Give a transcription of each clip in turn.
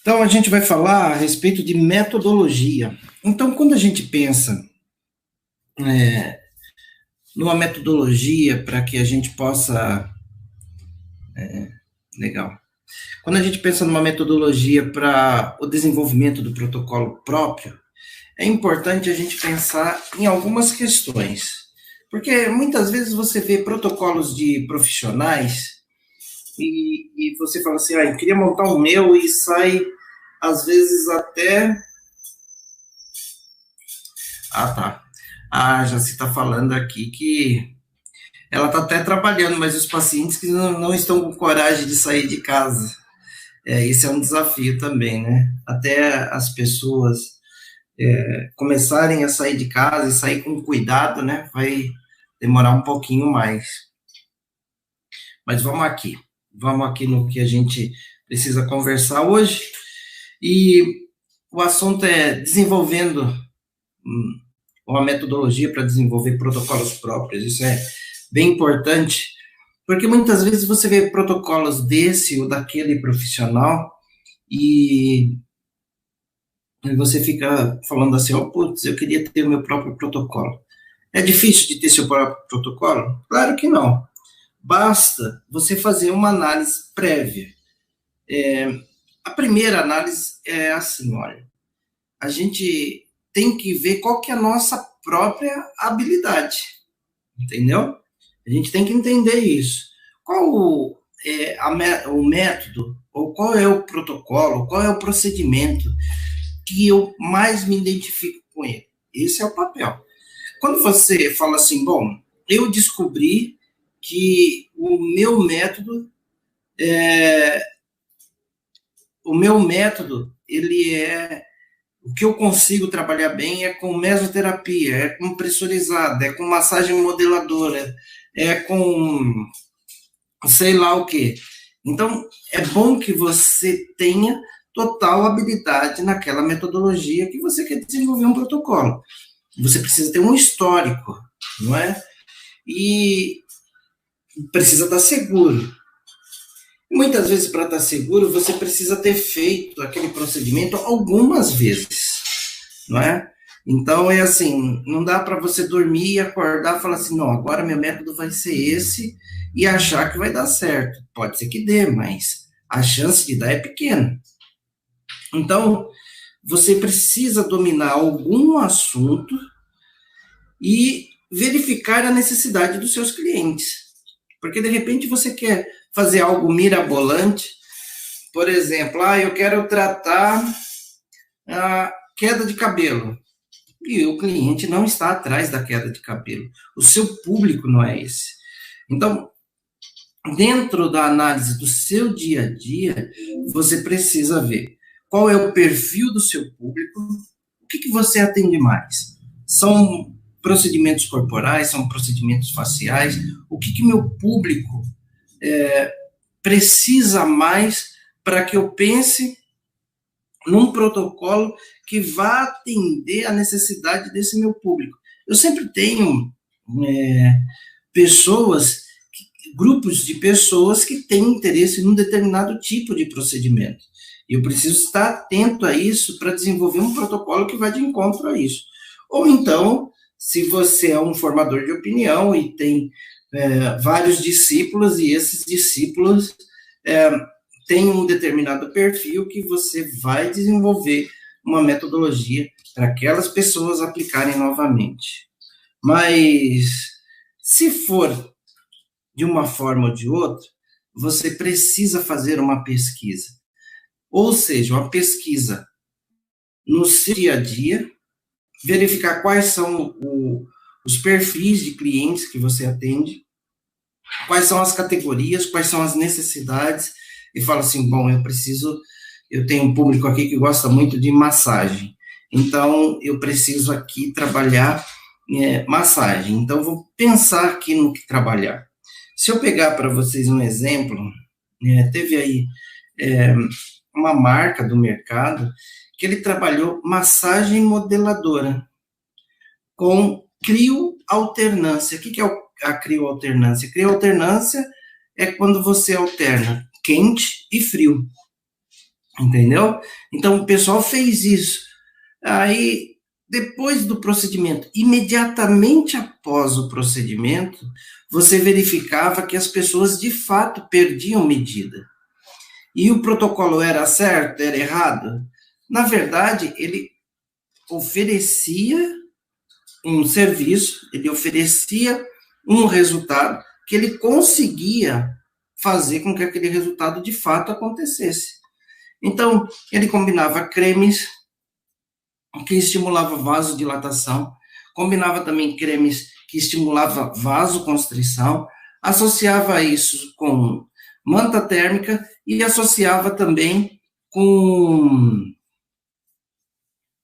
Então, a gente vai falar a respeito de metodologia. Então, quando a gente pensa numa metodologia para que a gente possa. Legal. Quando a gente pensa numa metodologia para o desenvolvimento do protocolo próprio, é importante a gente pensar em algumas questões. Porque muitas vezes você vê protocolos de profissionais e você fala assim, eu queria montar o meu e sai, às vezes, até. Ah, tá. Já se está falando aqui que ela está até trabalhando, mas os pacientes que não estão com coragem de sair de casa. Esse é um desafio também, né? Até as pessoas começarem a sair de casa e sair com cuidado, né? Vai demorar um pouquinho mais. Mas vamos aqui no que a gente precisa conversar hoje. E o assunto é desenvolvendo uma metodologia para desenvolver protocolos próprios. Isso é bem importante, porque muitas vezes você vê protocolos desse ou daquele profissional e você fica falando assim, putz, eu queria ter o meu próprio protocolo. É difícil de ter seu próprio protocolo? Claro que não. Basta você fazer uma análise prévia. A primeira análise é assim, olha, a gente tem que ver qual que é a nossa própria habilidade, entendeu? A gente tem que entender isso. Qual é o método, ou qual é o protocolo, qual é o procedimento que eu mais me identifico com ele? Esse é o papel. Quando você fala assim, bom, eu descobri que o meu método, ele é o que eu consigo trabalhar bem é com mesoterapia, é com pressurizada, é com massagem modeladora, é com sei lá o quê. Então, é bom que você tenha total habilidade naquela metodologia que você quer desenvolver um protocolo. Você precisa ter um histórico, não é? E precisa estar seguro. Muitas vezes, para estar seguro, você precisa ter feito aquele procedimento algumas vezes, não é? Então, é assim, não dá para você dormir e acordar e falar assim, não, agora meu método vai ser esse e achar que vai dar certo. Pode ser que dê, mas a chance de dar é pequena. Então, você precisa dominar algum assunto e verificar a necessidade dos seus clientes. Porque, de repente, você quer fazer algo mirabolante. Por exemplo, eu quero tratar a queda de cabelo. E o cliente não está atrás da queda de cabelo. O seu público não é esse. Então, dentro da análise do seu dia a dia, você precisa ver qual é o perfil do seu público, o que você atende mais. São procedimentos corporais, são procedimentos faciais, o que meu público precisa mais para que eu pense num protocolo que vá atender a necessidade desse meu público. Eu sempre tenho grupos de pessoas que têm interesse num determinado tipo de procedimento. Eu preciso estar atento a isso para desenvolver um protocolo que vá de encontro a isso. Ou então, se você é um formador de opinião e tem vários discípulos, e esses discípulos têm um determinado perfil que você vai desenvolver uma metodologia para aquelas pessoas aplicarem novamente. Mas, se for de uma forma ou de outra, você precisa fazer uma pesquisa. Ou seja, uma pesquisa no seu dia a dia, verificar quais são os perfis de clientes que você atende, quais são as categorias, quais são as necessidades, e fala assim, bom, eu tenho um público aqui que gosta muito de massagem, então eu preciso aqui trabalhar massagem, então eu vou pensar aqui no que trabalhar. Se eu pegar para vocês um exemplo, teve aí uma marca do mercado que ele trabalhou massagem modeladora com crioalternância. O que é a crioalternância? Crioalternância é quando você alterna quente e frio. entendeu? Então, o pessoal fez isso. Aí, depois do procedimento, imediatamente após o procedimento, você verificava que as pessoas de fato perdiam medida. E o protocolo era certo, era errado? Na verdade, ele oferecia um serviço, ele oferecia um resultado que ele conseguia fazer com que aquele resultado de fato acontecesse. Então, ele combinava cremes que estimulavam vasodilatação, combinava também cremes que estimulavam vasoconstrição, associava isso com manta térmica e associava também com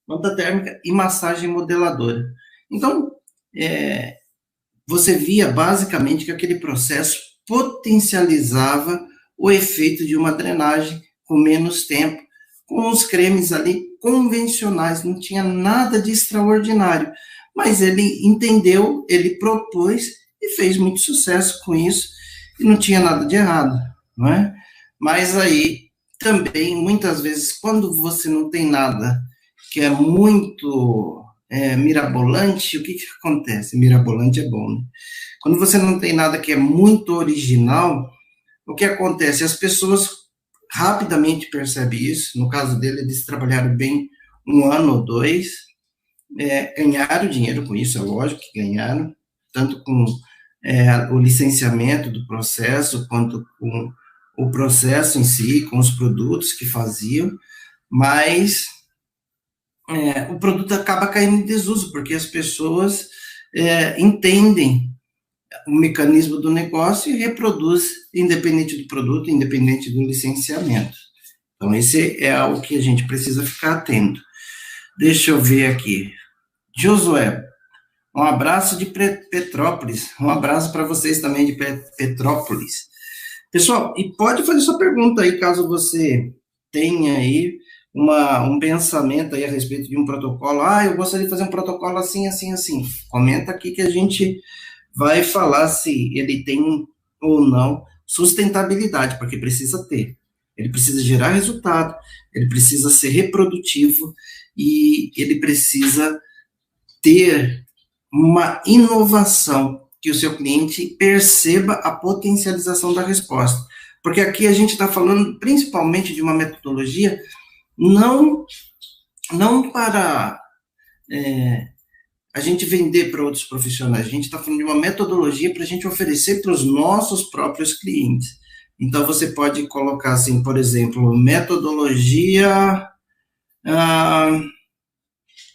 manta térmica e massagem modeladora. Então, você via basicamente que aquele processo potencializava o efeito de uma drenagem com menos tempo, com os cremes ali convencionais, não tinha nada de extraordinário. Mas ele entendeu, ele propôs e fez muito sucesso com isso, e não tinha nada de errado, não é? Mas aí, também, muitas vezes, quando você não tem nada que é muito mirabolante, o que acontece? Mirabolante é bom, né? Quando você não tem nada que é muito original, o que acontece? As pessoas rapidamente percebem isso. No caso dele, eles trabalharam bem 1 ano ou 2, ganharam dinheiro com isso, é lógico que ganharam, tanto com o licenciamento do processo, quanto com o processo em si, com os produtos que faziam, mas o produto acaba caindo em desuso, porque as pessoas entendem o mecanismo do negócio e reproduz, independente do produto, independente do licenciamento. Então, esse é algo que a gente precisa ficar atento. Deixa eu ver aqui. Josué, um abraço de Petrópolis. Um abraço para vocês também de Petrópolis. Pessoal, e pode fazer sua pergunta aí, caso você tenha aí um pensamento aí a respeito de um protocolo. Eu gostaria de fazer um protocolo assim, assim, assim. Comenta aqui que a gente vai falar se ele tem ou não sustentabilidade, porque precisa ter. Ele precisa gerar resultado, ele precisa ser reprodutivo e ele precisa ter uma inovação que o seu cliente perceba a potencialização da resposta. Porque aqui a gente está falando principalmente de uma metodologia não para a gente vender para outros profissionais, a gente está falando de uma metodologia para a gente oferecer para os nossos próprios clientes. Então, você pode colocar assim, por exemplo, metodologia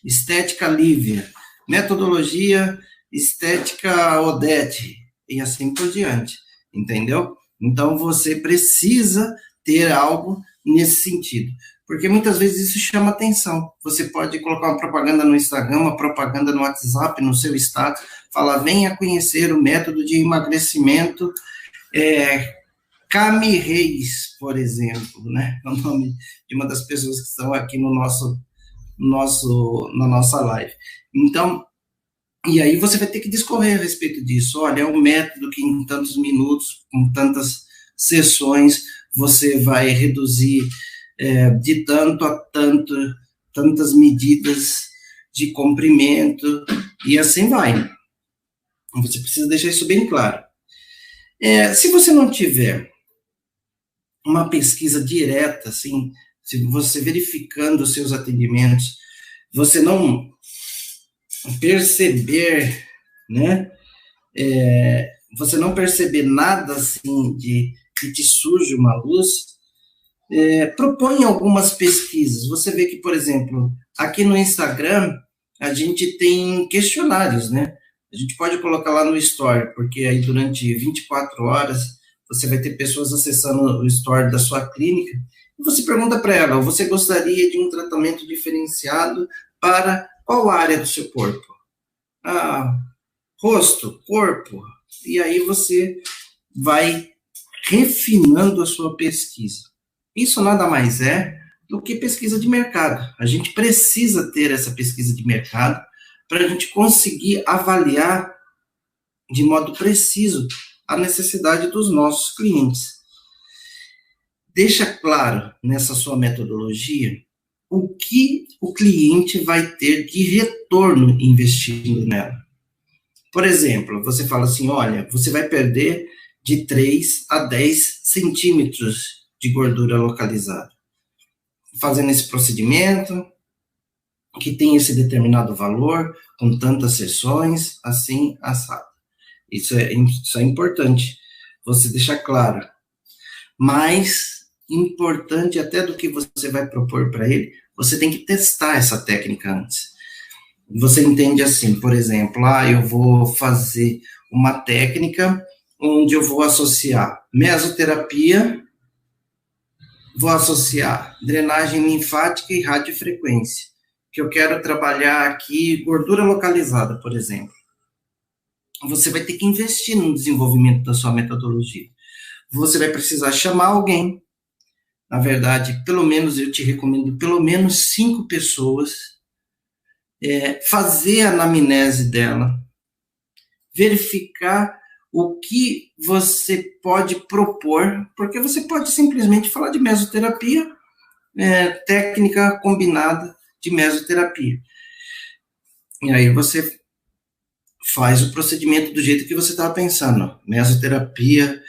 estética Lívia, metodologia estética Odete, e assim por diante, entendeu? Então, você precisa ter algo nesse sentido, porque muitas vezes isso chama atenção. Você pode colocar uma propaganda no Instagram, uma propaganda no WhatsApp, no seu status, falar, venha conhecer o método de emagrecimento Cami Reis, por exemplo, né? É o nome de uma das pessoas que estão aqui na nossa live. Então, e aí você vai ter que discorrer a respeito disso. Olha, é um método que em tantos minutos, com tantas sessões, você vai reduzir de tanto a tanto, tantas medidas de comprimento, e assim vai. Você precisa deixar isso bem claro. Se você não tiver uma pesquisa direta, assim, se você verificando os seus atendimentos, você não perceber, né, você não perceber nada, assim, de que te surge uma luz, propõe algumas pesquisas. Você vê que, por exemplo, aqui no Instagram, a gente tem questionários, né? A gente pode colocar lá no Story, porque aí durante 24 horas você vai ter pessoas acessando o Story da sua clínica, e você pergunta para ela, você gostaria de um tratamento diferenciado para qual área do seu corpo? Rosto, corpo. E aí você vai refinando a sua pesquisa. Isso nada mais é do que pesquisa de mercado. A gente precisa ter essa pesquisa de mercado para a gente conseguir avaliar de modo preciso a necessidade dos nossos clientes. deixa claro nessa sua metodologia o que o cliente vai ter de retorno investindo nela. Por exemplo, você fala assim, olha, você vai perder de 3 a 10 centímetros de gordura localizada. Fazendo esse procedimento, que tem esse determinado valor, com tantas sessões, assim, assado. Isso é importante, você deixar claro. Mais importante até do que você vai propor para ele, você tem que testar essa técnica antes. Você entende assim, por exemplo, eu vou fazer uma técnica onde eu vou associar mesoterapia, vou associar drenagem linfática e radiofrequência, que eu quero trabalhar aqui gordura localizada, por exemplo. Você vai ter que investir no desenvolvimento da sua metodologia. Você vai precisar chamar alguém. Na verdade, pelo menos eu te recomendo pelo menos 5 pessoas, fazer a anamnese dela, verificar o que você pode propor, porque você pode simplesmente falar de mesoterapia, técnica combinada de mesoterapia. E aí você faz o procedimento do jeito que você estava pensando. Mesoterapia,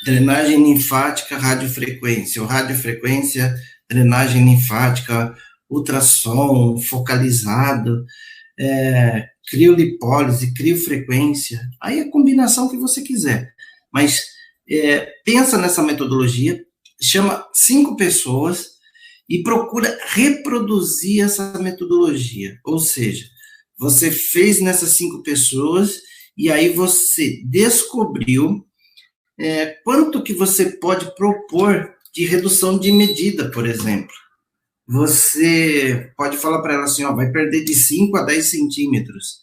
drenagem linfática, radiofrequência, ou radiofrequência, drenagem linfática, ultrassom focalizado, criolipólise, criofrequência, aí é a combinação que você quiser. Mas pensa nessa metodologia, chama 5 pessoas e procura reproduzir essa metodologia. Ou seja, você fez nessas 5 pessoas e aí você descobriu quanto que você pode propor de redução de medida, por exemplo. Você pode falar para ela assim, vai perder de 5 a 10 centímetros.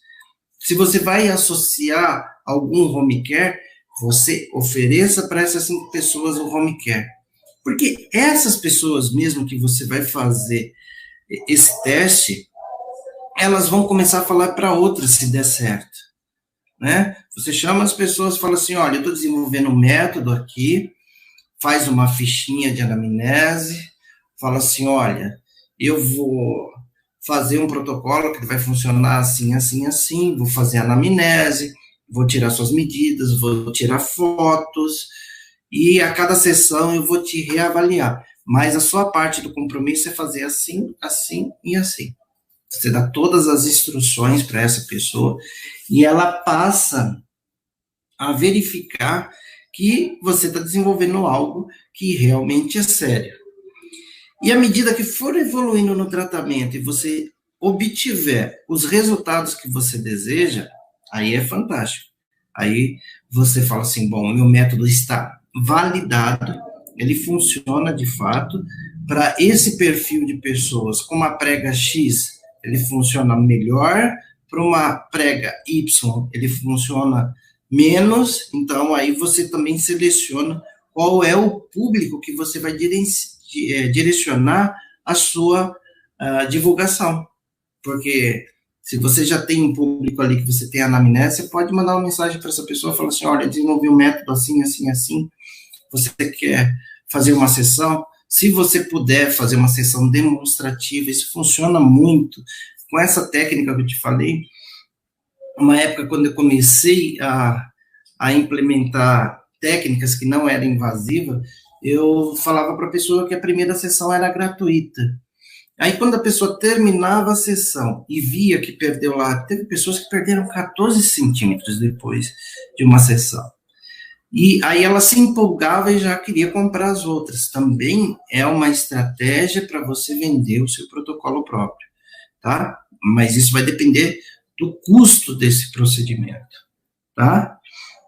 Se você vai associar algum home care, você ofereça para essas 5 pessoas o home care. Porque essas pessoas mesmo que você vai fazer esse teste, elas vão começar a falar para outras se der certo, né? Você chama as pessoas e fala assim, olha, eu estou desenvolvendo um método aqui, faz uma fichinha de anamnese, fala assim, olha, eu vou fazer um protocolo que vai funcionar assim, assim, assim, vou fazer anamnese, vou tirar suas medidas, vou tirar fotos, e a cada sessão eu vou te reavaliar. Mas a sua parte do compromisso é fazer assim, assim e assim. Você dá todas as instruções para essa pessoa e ela passa a verificar que você está desenvolvendo algo que realmente é sério. E à medida que for evoluindo no tratamento e você obtiver os resultados que você deseja, aí é fantástico. Aí você fala assim, bom, meu método está validado, ele funciona de fato, para esse perfil de pessoas com uma prega X, ele funciona melhor, para uma prega Y, ele funciona menos, então aí você também seleciona qual é o público que você vai direcionar a sua divulgação, porque se você já tem um público ali que você tem anamnese, você pode mandar uma mensagem para essa pessoa, falar assim, olha, desenvolvi um método assim, assim, assim, você quer fazer uma sessão? Se você puder fazer uma sessão demonstrativa, isso funciona muito, com essa técnica que eu te falei, uma época quando eu comecei a implementar técnicas que não eram invasivas, eu falava para a pessoa que a primeira sessão era gratuita. Aí, quando a pessoa terminava a sessão e via que perdeu lá, teve pessoas que perderam 14 centímetros depois de uma sessão. E aí ela se empolgava e já queria comprar as outras. Também é uma estratégia para você vender o seu protocolo próprio, tá? Mas isso vai depender do custo desse procedimento, tá?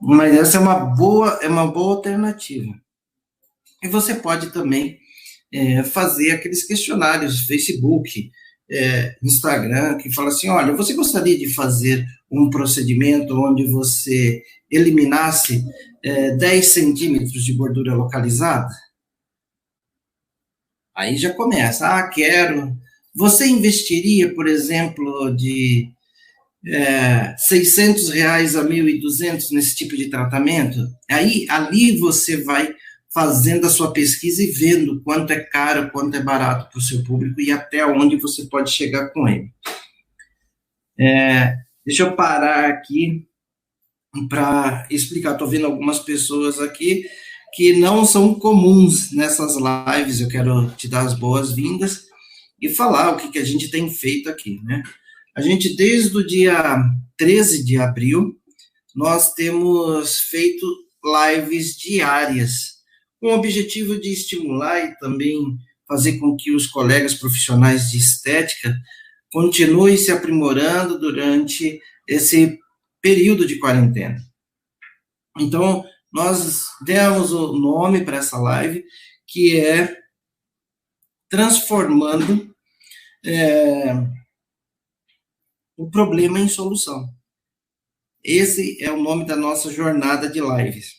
Mas essa é uma boa alternativa. E você pode também fazer aqueles questionários, Facebook, Instagram, que fala assim, olha, você gostaria de fazer um procedimento onde você eliminasse 10 centímetros de gordura localizada? Aí já começa, quero. Você investiria, por exemplo, de R$600 a R$1.200 nesse tipo de tratamento? Aí, ali você vai fazendo a sua pesquisa e vendo quanto é caro, quanto é barato para o seu público e até onde você pode chegar com ele. Deixa eu parar aqui para explicar. Estou vendo algumas pessoas aqui que não são comuns nessas lives. Eu quero te dar as boas-vindas e falar o que a gente tem feito aqui, né? A gente, desde o dia 13 de abril, nós temos feito lives diárias, com o objetivo de estimular e também fazer com que os colegas profissionais de estética continuem se aprimorando durante esse período de quarentena. Então, nós demos o nome para essa live, que é Transformando o Problema em Solução. Esse é o nome da nossa jornada de lives.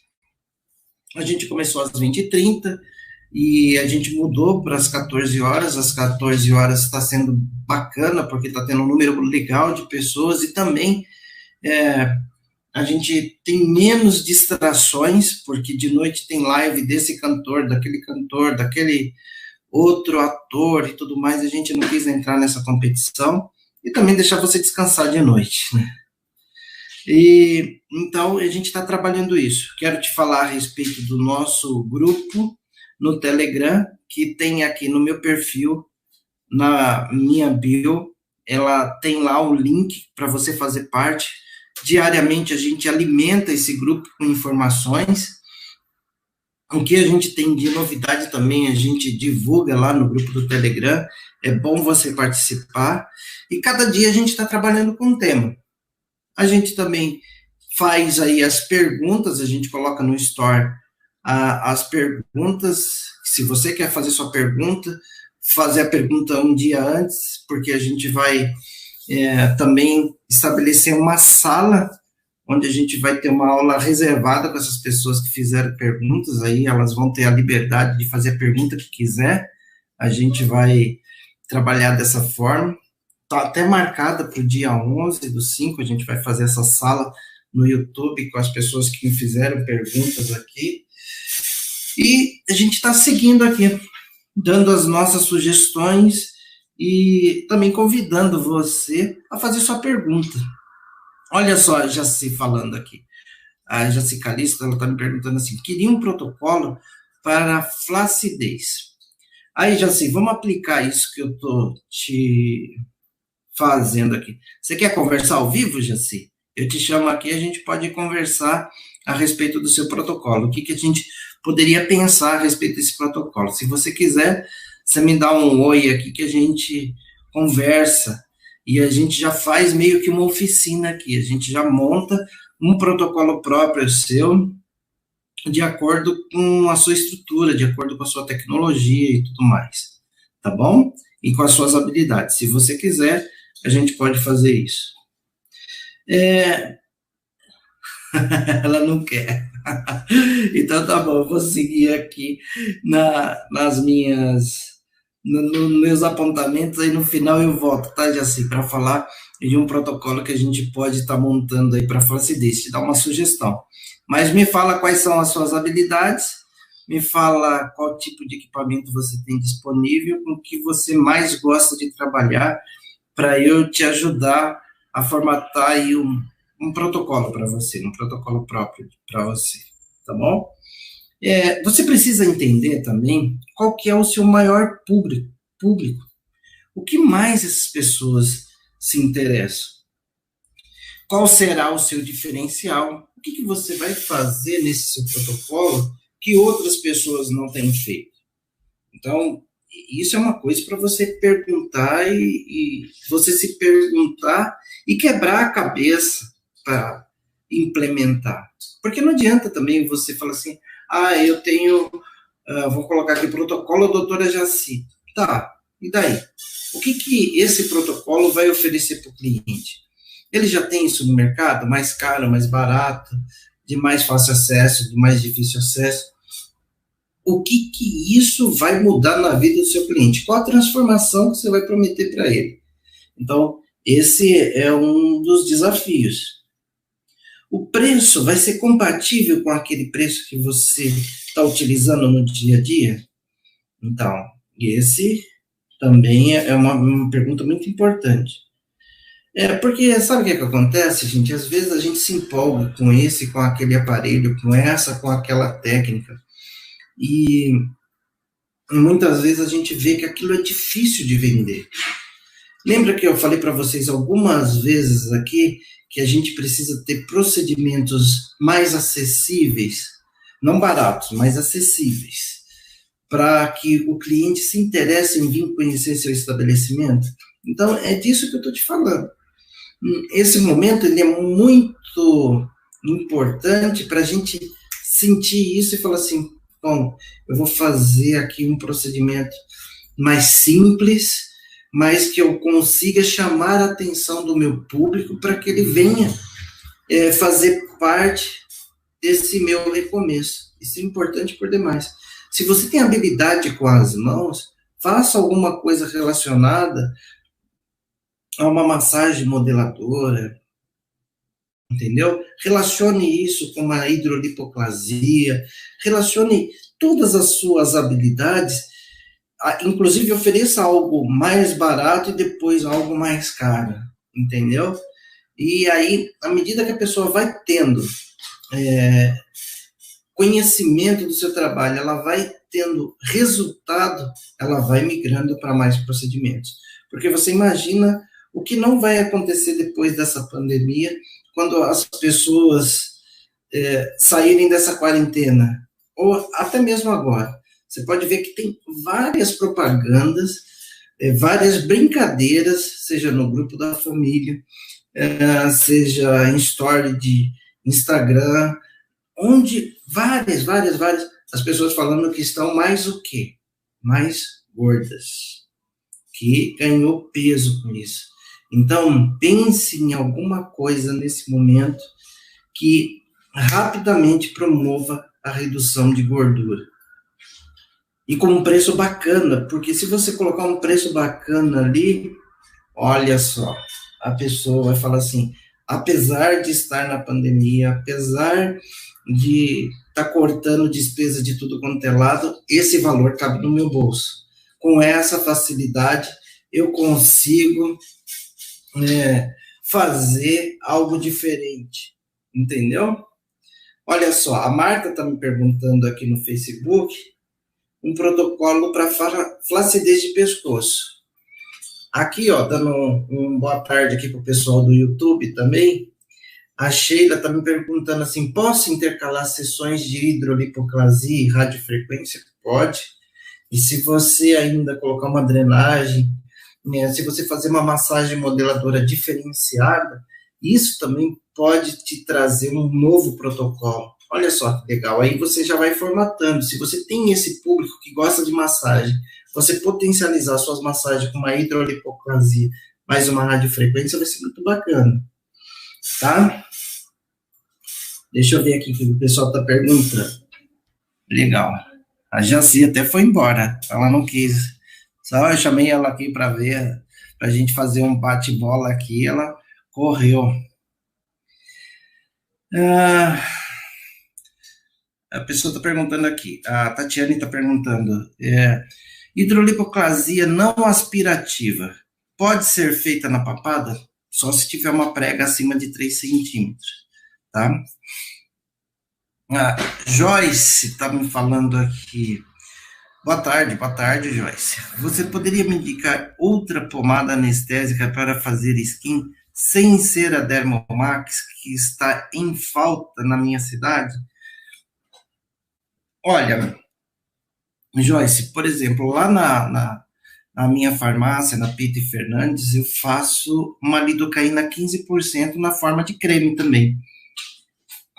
A gente começou às 20h30 e a gente mudou para as 14 horas. Às 14 horas está sendo bacana, porque está tendo um número legal de pessoas e também a gente tem menos distrações, porque de noite tem live desse cantor, daquele outro ator e tudo mais. A gente não quis entrar nessa competição e também deixar você descansar de noite, né? E então a gente está trabalhando isso. Quero te falar a respeito do nosso grupo no Telegram, que tem aqui no meu perfil, na minha bio, ela tem lá o link para você fazer parte. Diariamente a gente alimenta esse grupo com informações. O que a gente tem de novidade também, a gente divulga lá no grupo do Telegram. É bom você participar. E cada dia a gente está trabalhando com um tema. A gente também faz aí as perguntas, a gente coloca no Store as perguntas. Se você quer fazer sua pergunta, fazer a pergunta um dia antes, porque a gente vai também estabelecer uma sala onde a gente vai ter uma aula reservada para essas pessoas que fizeram perguntas. Aí elas vão ter a liberdade de fazer a pergunta que quiser. A gente vai trabalhar dessa forma. Está até marcada para o dia 11/5, a gente vai fazer essa sala no YouTube com as pessoas que me fizeram perguntas aqui. E a gente está seguindo aqui, dando as nossas sugestões e também convidando você a fazer sua pergunta. Olha só a Jaci falando aqui. A Jaci Calixto, ela está me perguntando assim, queria um protocolo para flacidez. Aí, Jaci, vamos aplicar isso que eu estou te fazendo aqui. Você quer conversar ao vivo, Jaci? Eu te chamo aqui, a gente pode conversar a respeito do seu protocolo. O que a gente poderia pensar a respeito desse protocolo? Se você quiser, você me dá um oi aqui que a gente conversa e a gente já faz meio que uma oficina aqui. A gente já monta um protocolo próprio seu, de acordo com a sua estrutura, de acordo com a sua tecnologia e tudo mais. Tá bom? E com as suas habilidades. Se você quiser, a gente pode fazer isso. Ela não quer. Então tá bom, eu vou seguir aqui nos meus apontamentos, aí no final eu volto, tá, Jaci, para falar de um protocolo que a gente pode estar montando aí para flacidez, te dar uma sugestão. Mas me fala quais são as suas habilidades, me fala qual tipo de equipamento você tem disponível, com o que você mais gosta de trabalhar, para eu te ajudar a formatar aí um protocolo para você, um protocolo próprio para você, tá bom? Você precisa entender também qual que é o seu maior público. O que mais essas pessoas se interessam? Qual será o seu diferencial? O que você vai fazer nesse seu protocolo que outras pessoas não têm feito? Então, isso é uma coisa para você perguntar e você se perguntar e quebrar a cabeça para implementar. Porque não adianta também você falar assim, eu tenho, vou colocar aqui, protocolo doutora Jaci. Tá, e daí? O que esse protocolo vai oferecer para o cliente? Ele já tem isso no mercado? Mais caro, mais barato, de mais fácil acesso, de mais difícil acesso? O que isso vai mudar na vida do seu cliente? Qual a transformação que você vai prometer para ele? Então, esse é um dos desafios. O preço vai ser compatível com aquele preço que você está utilizando no dia a dia? Então, esse também é uma pergunta muito importante. Porque sabe o que acontece, gente? Às vezes a gente se empolga com esse, com aquele aparelho, com essa, com aquela técnica, e muitas vezes a gente vê que aquilo é difícil de vender. Lembra que eu falei para vocês algumas vezes aqui que a gente precisa ter procedimentos mais acessíveis, não baratos, mas acessíveis, para que o cliente se interesse em vir conhecer seu estabelecimento? Então, é disso que eu estou te falando. Esse momento ele é muito importante para a gente sentir isso e falar assim, bom, eu vou fazer aqui um procedimento mais simples, mas que eu consiga chamar a atenção do meu público para que ele venha fazer parte desse meu recomeço. Isso é importante por demais. Se você tem habilidade com as mãos, faça alguma coisa relacionada a uma massagem modeladora, entendeu? Relacione isso com uma hidrolipoclasia, relacione todas as suas habilidades, inclusive ofereça algo mais barato e depois algo mais caro, entendeu? E aí, à medida que a pessoa vai tendo conhecimento do seu trabalho, ela vai tendo resultado, ela vai migrando para mais procedimentos. Porque você imagina o que não vai acontecer depois dessa pandemia, quando as pessoas saírem dessa quarentena, ou até mesmo agora. Você pode ver que tem várias propagandas, várias brincadeiras, seja no grupo da família, seja em story de Instagram, onde várias, as pessoas falando que estão mais o quê? Mais gordas, que ganhou peso com isso. Então, pense em alguma coisa nesse momento que rapidamente promova a redução de gordura. E com um preço bacana, porque se você colocar um preço bacana ali, olha só, a pessoa vai falar assim, apesar de estar na pandemia, apesar de estar cortando despesa de tudo quanto é lado, esse valor cabe no meu bolso. Com essa facilidade, eu consigo fazer algo diferente, entendeu? Olha só, a Marta está me perguntando aqui no Facebook um protocolo para flacidez de pescoço. Aqui, ó, dando uma boa tarde aqui para o pessoal do YouTube também, a Sheila está me perguntando assim, posso intercalar sessões de hidrolipoclasia e radiofrequência? Pode. E se você ainda colocar uma drenagem, se você fazer uma massagem modeladora diferenciada, isso também pode te trazer um novo protocolo. Olha só que legal, aí você já vai formatando. Se você tem esse público que gosta de massagem, você potencializar suas massagens com uma hidrolipoclasia mais uma radiofrequência vai ser muito bacana, tá? Deixa eu ver aqui o que o pessoal está perguntando. Legal. A Jaci até foi embora, ela não quis. Só eu chamei ela aqui para ver, para a gente fazer um bate-bola aqui, ela correu. A pessoa está perguntando aqui, a Tatiane está perguntando, hidrolipoclasia não aspirativa pode ser feita na papada? Só se tiver uma prega acima de 3 centímetros, tá? A Joyce está me falando aqui, boa tarde, Joyce. Você poderia me indicar outra pomada anestésica para fazer skin sem ser a Dermomax, que está em falta na minha cidade? Olha, Joyce, por exemplo, lá na minha farmácia, na Pita Fernandes, eu faço uma lidocaína 15% na forma de creme também,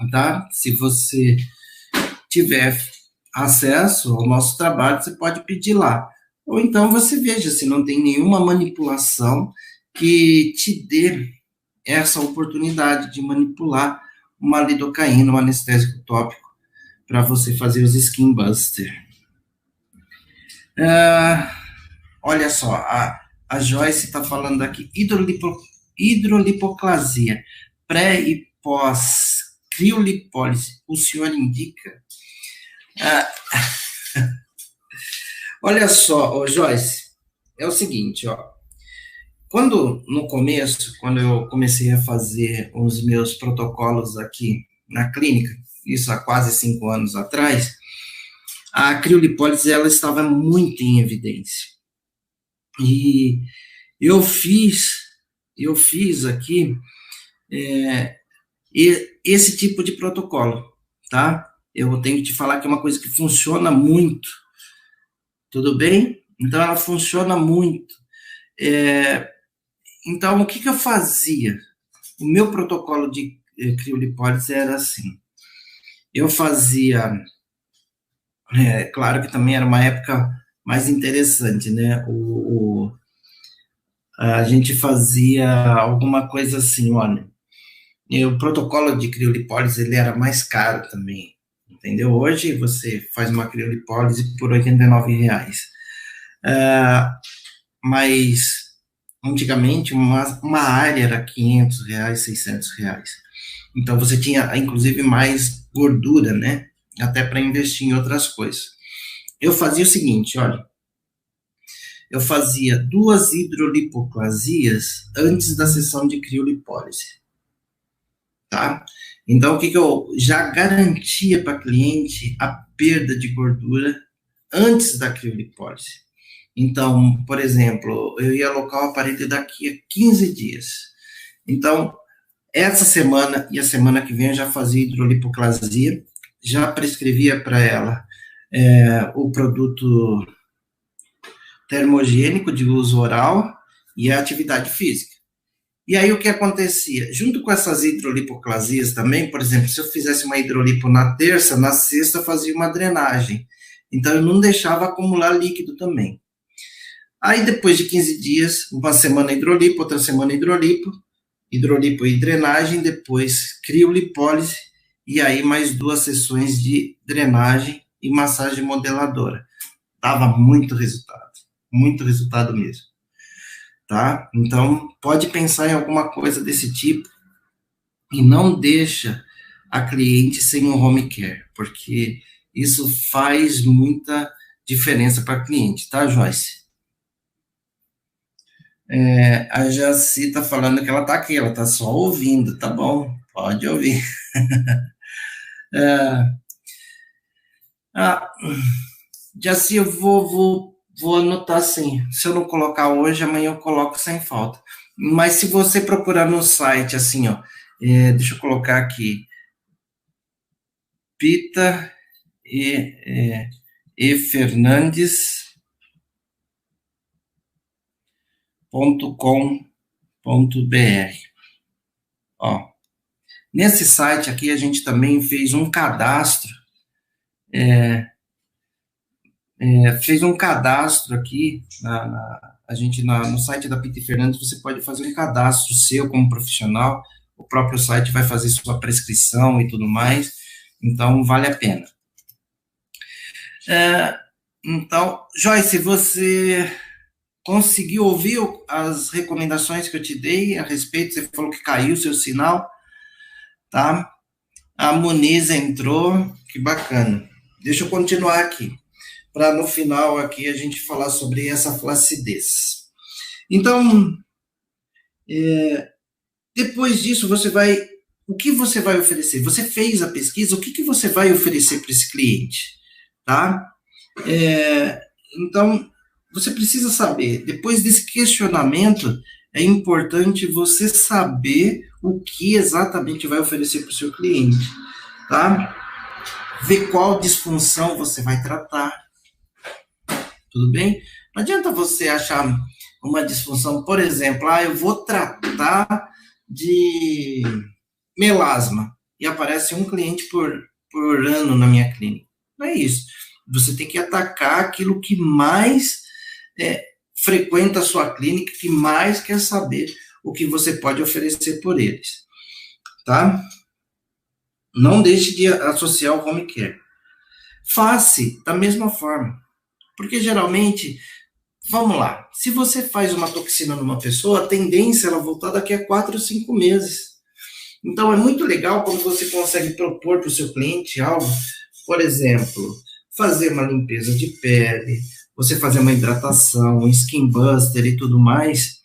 tá? Se você tiver acesso ao nosso trabalho, você pode pedir lá. Ou então você veja se não tem nenhuma manipulação que te dê essa oportunidade de manipular uma lidocaína, um anestésico tópico, para você fazer os skin buster. Olha só, a Joyce está falando aqui, hidrolipoclasia, pré e pós criolipólise, o senhor indica? Ah, olha só, ô Joyce, é o seguinte, ó. No começo, quando eu comecei a fazer os meus protocolos aqui na clínica, isso há quase 5 anos atrás, a criolipólise ela estava muito em evidência. E eu fiz, eu fiz aqui é, esse tipo de protocolo, tá? Eu tenho que te falar que é uma coisa que funciona muito, tudo bem? Então ela funciona muito. É, então o que eu fazia? O meu protocolo de criolipólise era assim. Eu fazia, claro que também era uma época mais interessante, né? A gente fazia alguma coisa assim, olha, e o protocolo de criolipólise ele era mais caro também, entendeu? Hoje você faz uma criolipólise por R$ 89. Mas antigamente uma área era R$ 500, R$ 600. Então você tinha inclusive mais gordura, né? Até para investir em outras coisas. Eu fazia o seguinte, olha, eu fazia 2 hidrolipoplasias antes da sessão de criolipólise, tá? Então, o que eu já garantia para cliente a perda de gordura antes da criolipólise. Então, por exemplo, eu ia alocar o aparelho daqui a 15 dias. Então, essa semana e a semana que vem eu já fazia hidrolipoplasia, já prescrevia para ela o produto termogênico de uso oral e a atividade física. E aí o que acontecia? Junto com essas hidrolipoclasias também, por exemplo, se eu fizesse uma hidrolipo na terça, na sexta eu fazia uma drenagem. Então eu não deixava acumular líquido também. Aí depois de 15 dias, uma semana hidrolipo, outra semana hidrolipo e drenagem, depois criolipólise e aí mais 2 sessões de drenagem e massagem modeladora. Dava muito resultado mesmo, tá? Então, pode pensar em alguma coisa desse tipo e não deixa a cliente sem um home care, porque isso faz muita diferença para a cliente, tá, Joyce? A Jaci está falando que ela está aqui, ela está só ouvindo, tá bom, pode ouvir. Ah, Jaci, eu vou anotar assim, se eu não colocar hoje, amanhã eu coloco sem falta. Mas se você procurar no site, assim, ó, deixa eu colocar aqui, Pita e fernandes.com.br. Ó, nesse site aqui a gente também fez um cadastro, aqui, a gente no site da Pita e Fernandes você pode fazer um cadastro seu como profissional, o próprio site vai fazer sua prescrição e tudo mais, então vale a pena. Então, Joyce, você conseguiu ouvir as recomendações que eu te dei a respeito? Você falou que caiu o seu sinal, tá? A Muniz entrou, que bacana. Deixa eu continuar aqui, para no final aqui a gente falar sobre essa flacidez. Então, depois disso, o que você vai oferecer? Você fez a pesquisa, o que você vai oferecer para esse cliente, tá? Então, você precisa saber, depois desse questionamento, é importante você saber o que exatamente vai oferecer para o seu cliente, tá? Ver qual disfunção você vai tratar, tudo bem? Não adianta você achar uma disfunção, por exemplo, eu vou tratar de melasma e aparece um cliente por ano na minha clínica. Não é isso. Você tem que atacar aquilo que mais frequenta a sua clínica, que mais quer saber o que você pode oferecer por eles, tá? Não deixe de associar o home care. Faça da mesma forma, porque geralmente, vamos lá, se você faz uma toxina numa pessoa, a tendência é ela voltar daqui a 4 ou 5 meses. Então é muito legal quando você consegue propor para o seu cliente algo Por exemplo, fazer uma limpeza de pele, você fazer uma hidratação, um skin buster e tudo mais,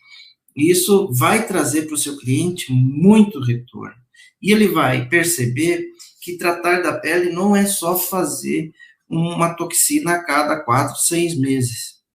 isso vai trazer para o seu cliente muito retorno. E ele vai perceber que tratar da pele não é só fazer uma toxina a cada 4, 6 meses.